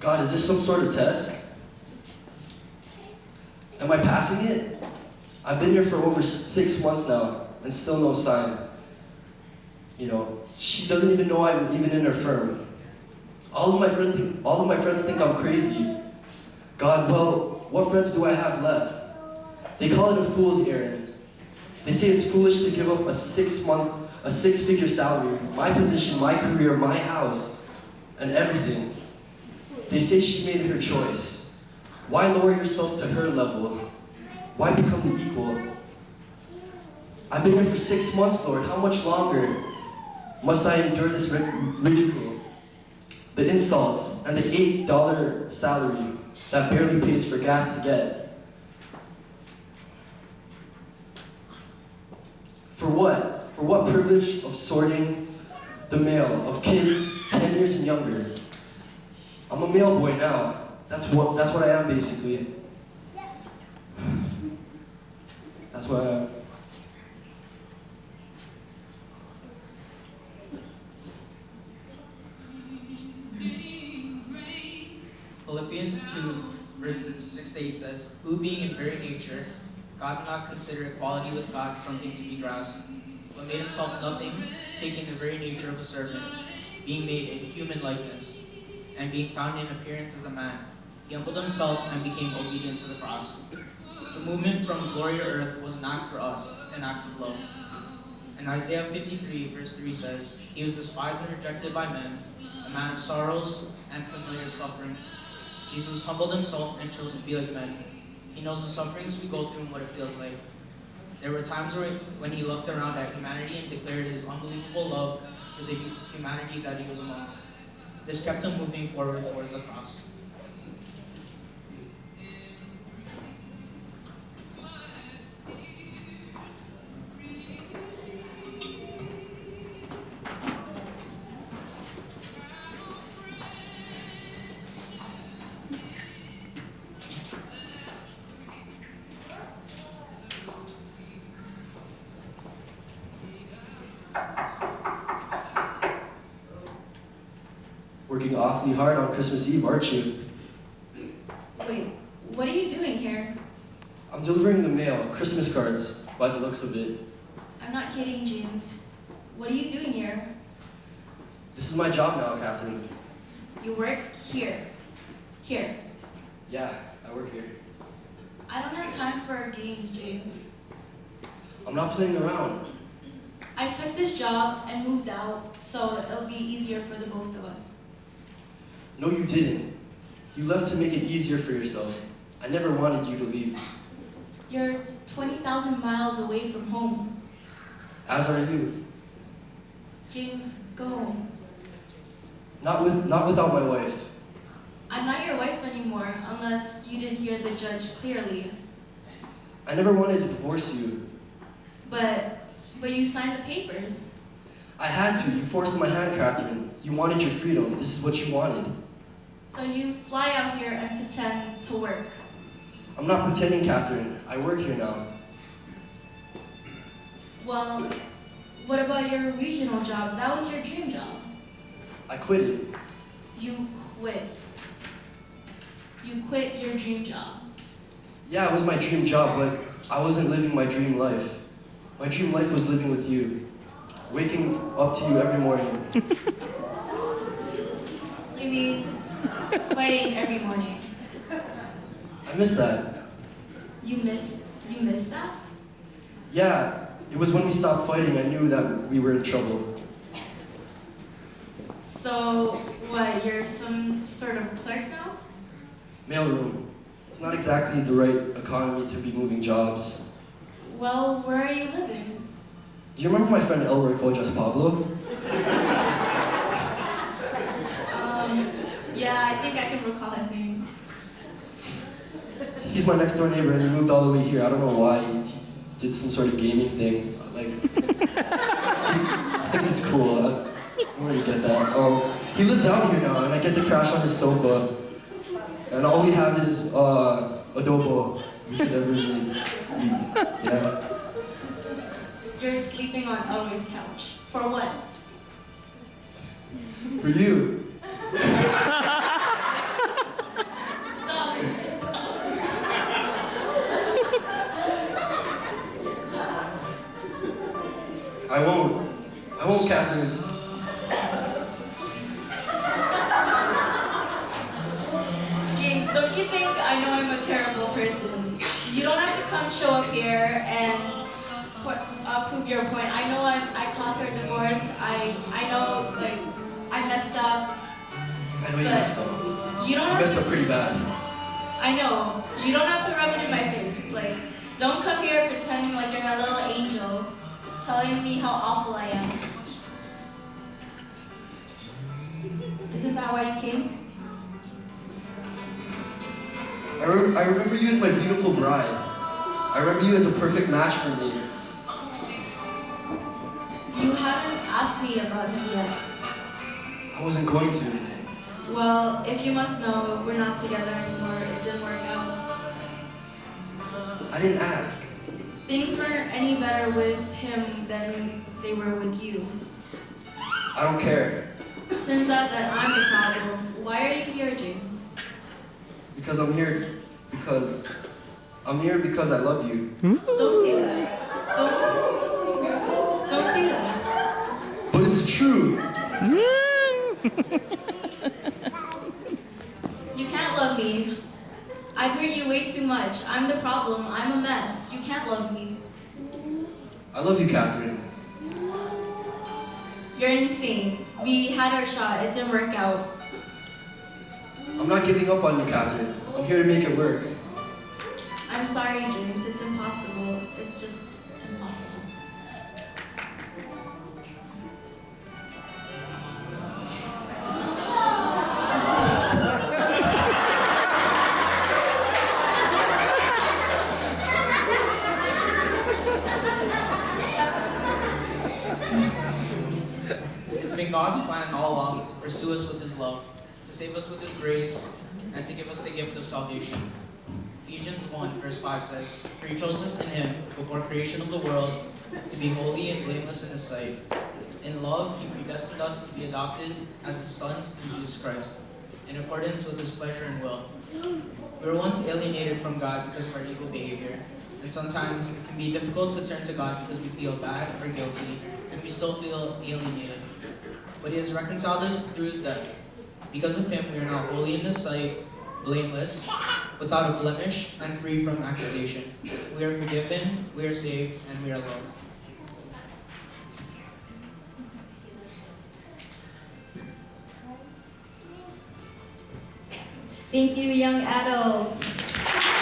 God, is this some sort of test? Am I passing it? I've been here for over 6 months now, and still no sign. You know, she doesn't even know I'm even in her firm. All of my friends think I'm crazy. God, well, what friends do I have left? They call it a fool's errand. They say it's foolish to give up a six-figure salary, my position, my career, my house, and everything. They say she made her choice. Why lower yourself to her level? Why become the equal? I've been here for 6 months, Lord. How much longer must I endure this ridicule? The insults and the $8 salary that barely pays for gas to get. For what? For what privilege of sorting the mail of kids 10 years and younger? I'm a mail boy now. That's what I am, basically. That's what I am. Philippians 2, verses 6 to 8 says, "Who being in very nature, God did not consider equality with God something to be grasped, but made himself nothing, taking the very nature of a servant, being made in human likeness, and being found in appearance as a man. He humbled himself and became obedient to the cross." The movement from glory to earth was an act for us, an act of love. And Isaiah 53, verse 3 says, "He was despised and rejected by men, a man of sorrows and familiar suffering." Jesus humbled himself and chose to be like men. He knows the sufferings we go through and what it feels like. There were times when he looked around at humanity and declared his unbelievable love for the humanity that he was amongst. This kept him moving forward towards the cross. Working awfully hard on Christmas Eve, aren't you? Wait, what are you doing here? I'm delivering the mail, Christmas cards, by the looks of it. I'm not kidding, James. What are you doing here? This is my job now, Catherine. You work here. Here. Yeah, I work here. I don't have time for our games, James. I'm not playing around. I took this job and moved out, so it'll be easier for the both of us. No, you didn't. You left to make it easier for yourself. I never wanted you to leave. You're 20,000 miles away from home. As are you. James, go home. Not without my wife. I'm not your wife anymore, unless you didn't hear the judge clearly. I never wanted to divorce you. But you signed the papers. I had to. You forced my hand, Catherine. You wanted your freedom. This is what you wanted. So you fly out here and pretend to work. I'm not pretending, Catherine. I work here now. Well, what about your regional job? That was your dream job. I quit it. You quit. You quit your dream job. Yeah, it was my dream job, but I wasn't living my dream life. My dream life was living with you. Waking up to you every morning. You mean fighting every morning? I miss that. You miss that? Yeah, it was when we stopped fighting I knew that we were in trouble. So, what, you're some sort of clerk now? Mailroom. It's not exactly the right economy to be moving jobs. Well, where are you living? Do you remember my friend Elroy Fojas Pablo? Yeah, I think I can recall his name. He's my next door neighbor and he moved all the way here. I don't know why. He did some sort of gaming thing. Like, he thinks it's cool. Where do you get that? He lives out here now and I get to crash on his sofa. And all we have is adobo. We could ever eat. Yeah. You're sleeping on Elroy's couch. For what? For you. Almost, Catherine. James, don't you think I know I'm a terrible person? You don't have to come show up here and prove your point. I know I caused her divorce. I know, like, I messed up. I know you messed up. You don't You have messed to. up pretty bad. I know. You don't have to rub it in my face. Like, don't come here pretending like you're my little angel, telling me how awful I am. Isn't that why you came? I remember you as my beautiful bride. I remember you as a perfect match for me. You haven't asked me about him yet. I wasn't going to. Well, if you must know, we're not together anymore. It didn't work out. I didn't ask. Things weren't any better with him than they were with you. I don't care. Turns out that I'm the problem. Why are you here, James? Because I'm here because I love you. Don't say that. Don't say that. But it's true. You can't love me. I hear you way too much. I'm the problem. I'm a mess. You can't love me. I love you, Catherine. You're insane. We had our shot. It didn't work out. I'm not giving up on you, Catherine. I'm here to make it work. I'm sorry, James. It's impossible. It's just impossible. It's been God's plan all along to pursue us with His love, to save us with His grace, and to give us the gift of salvation. Ephesians 1 verse 5 says, "For He chose us in Him before creation of the world to be holy and blameless in His sight. In love, He predestined us to be adopted as His sons through Jesus Christ, in accordance with His pleasure and will." We were once alienated from God because of our evil behavior, and sometimes it can be difficult to turn to God because we feel bad or guilty, and we still feel alienated. But He has reconciled us through His death. Because of Him, we are now holy in His sight, blameless, without a blemish, and free from accusation. We are forgiven, we are saved, and we are loved. Thank you, young adults.